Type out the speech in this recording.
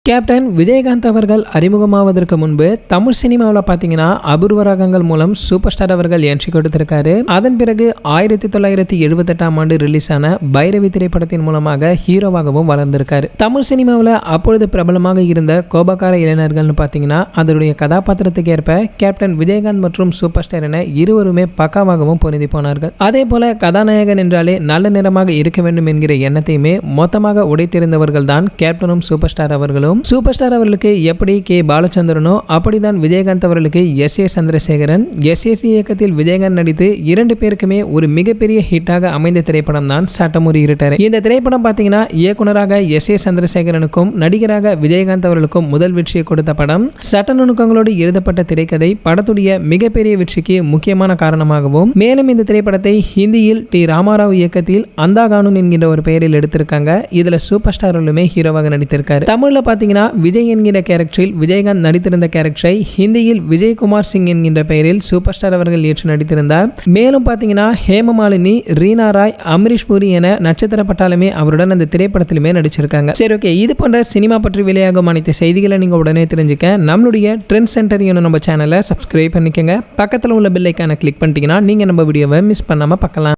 Captain Vijayakanth அவர்கள் அறிமுகமாவதற்கு முன்பு தமிழ் சினிமாவில் பார்த்தீங்கன்னா அபூர்வ ராகங்கள் மூலம் சூப்பர் ஸ்டார் அவர்கள் என்ட்ரி கொடுத்திருக்காரு. அதன் பிறகு 1978ஆம் ஆண்டு ரிலீஸ் ஆன பைரவி திரைப்படத்தின் மூலமாக ஹீரோவாகவும் வளர்ந்திருக்காரு. தமிழ் சினிமாவில் அப்பொழுது பிரபலமாக இருந்த கோபக்கார இளைஞர்கள்னு பார்த்தீங்கன்னா அதனுடைய கதாபாத்திரத்துக்கு ஏற்ப கேப்டன் விஜயகாந்த் மற்றும் சூப்பர் ஸ்டார் என இருவருமே பக்காவாகவும் பொருந்தி போனார்கள். அதே போல கதாநாயகன் என்றாலே நல்ல நிறமாக இருக்க வேண்டும் என்கிற எண்ணத்தையுமே மொத்தமாக உடைத்திருந்தவர்கள் தான் கேப்டனும் சூப்பர் ஸ்டார் அவர்களும். சூப்பர் ஸ்டார் அவர்களுக்கு எப்படி கே பாலச்சந்திரனோ அப்படிதான் விஜயகாந்த் அவர்களுக்கு எஸ் சந்திரசேகரன். எஸ் இயக்கத்தில் விஜயகாந்த் நடித்து இரண்டு பேருக்குமே ஒரு மிகப்பெரிய ஹிட்டாக அமைந்த திரைப்படம் தான் சட்டமுறை இருட்டறை. இந்த திரைப்படம் பார்த்தீங்கன்னா இயக்குனராக எஸ் சந்திரசேகரனுக்கும் நடிகராக விஜயகாந்த் அவர்களுக்கும் முதல் வெற்றியை கொடுத்த படம். சட்ட நுணுக்கங்களோடு எழுதப்பட்ட திரைக்கதை படத்துடைய மிகப்பெரிய வெற்றிக்கு முக்கியமான காரணமாகவும், மேலும் இந்த திரைப்படத்தை ஹிந்தியில் டி ராமாராவ் இயக்கத்தில் அந்தா கானூன் என்கின்ற ஒரு பெயரில் எடுத்திருக்காங்க. இதுல சூப்பர் ஸ்டார்களுமே ஹீரோவாக நடித்திருக்காரு. தமிழ்ல விஜய் என்கிற கேரக்டரில் விஜயகாந்த் நடித்திருந்த கேரக்டரை ஹிந்தியில் விஜயகுமார் சிங் என்கின்ற பெயரில் சூப்பர் ஸ்டார் அவர்கள் ஏற்று நடித்திருந்தார். மேலும் பார்த்தீங்கன்னா ஹேமமாலினி, ரீனா ராய், அமரீஷ் பூரி என நட்சத்திர பட்டாலுமே அவருடன் அந்த திரைப்படத்திலுமே நடிச்சிருக்காங்க. சரி, ஓகே, இது போன்ற சினிமா பற்றி வெளியாகும் அனைத்து செய்திகளை நீங்க உடனே தெரிஞ்சுக்க நம்மளுடைய ட்ரெண்ட் சென்டர் நம்ம சேனலை சப்ஸ்கிரைப் பண்ணிக்கங்க. பக்கத்தில் உள்ள பெல் ஐக்கானை கிளிக் பண்ணிட்டீங்கன்னா நீங்க நம்ம வீடியோவை மிஸ் பண்ணாம பார்க்கலாம்.